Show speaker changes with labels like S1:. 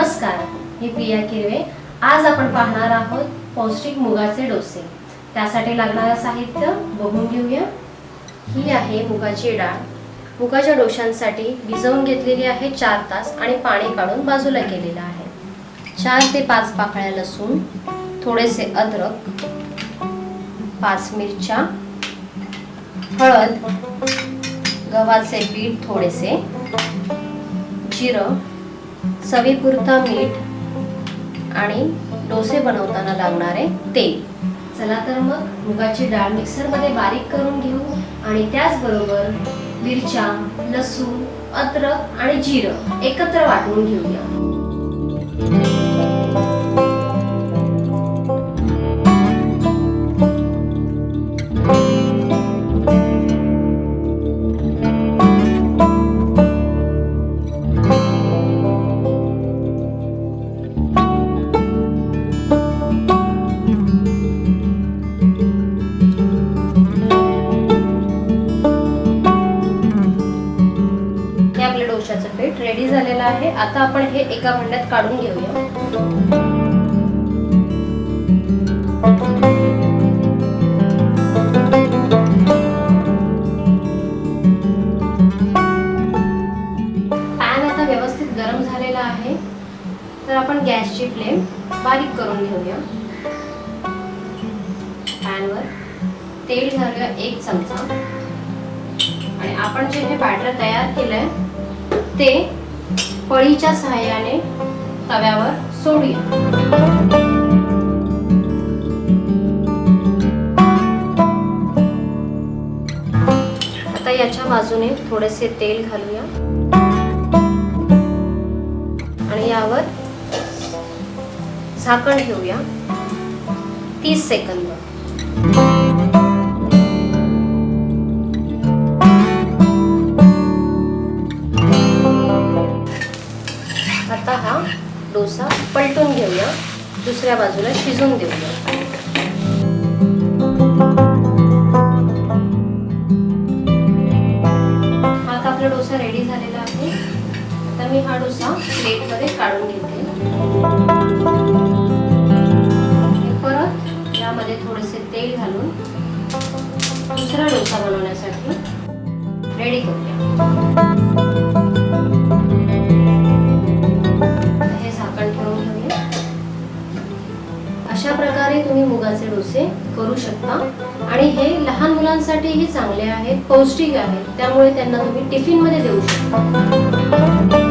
S1: नमस्कार, मी प्रिया किरवे। आज आपण पाहणार आहोत पौष्टिक मुगाचे डोसे। त्यासाठी लागणारे साहित्य बघून घेऊया। ही आहे मुगाची डाळ। मुगाच्या डोशांसाठी भिजवून घेतलेली आहे 4 तास आणि पाणी काढून बाजूला केलेलं आहे। 4 ते 5 पाकळ्या लसूण, थोडेसे अद्रक, 5 मिरच्या, हळद, गव्हाचे पीठ थोडेसे, जिरं, चवीपुरतं मीठ आणि डोसे बनवताना लागणारे तेल। चला तर मग मुगाची डाळ मिक्सर मध्ये बारीक करून घेऊ आणि त्याचबरोबर मिरच्या, लसूण, अद्रक आणि जिरं एकत्र वाटून घेऊया। डोशाचं पीठ रेडी झालेलं आहे। आता आपण हे एका भांड्यात काढून घेऊया। पॅन आता व्यवस्थित गरम झालेला आहे, तर आपण गॅसची फ्लेम बारीक करून घेऊया। पॅनवर तेल घालूया 1 चमचा आणि आपण जे हे बॅटर तयार केलंय ते पळीच्या सहाय्याने तव्यावर सोडूया। आता याच्या बाजूने थोडेसे तेल घालूया आणि यावर झाकण ठेवूया 30 सेकंद। आता हा डोसा पलटून घेऊया, दुसऱ्या बाजूला शिजून देऊया। आता आपला डोसा रेडी झालेला आहे। आता मी हा डोसा प्लेटमध्ये काढून घेते। परत यामध्ये थोडेसे तेल घालून दुसरा डोसा बनवण्यासाठी रेडी करूया। अशा प्रकारे तुम्ही मुगाचे डोसे करू शकता आणि हे लहान मुलांसाठीही चांगले आहेत, पौष्टिक आहेत, त्यामुळे त्यांना तुम्ही टिफिन मध्ये देऊ शकता।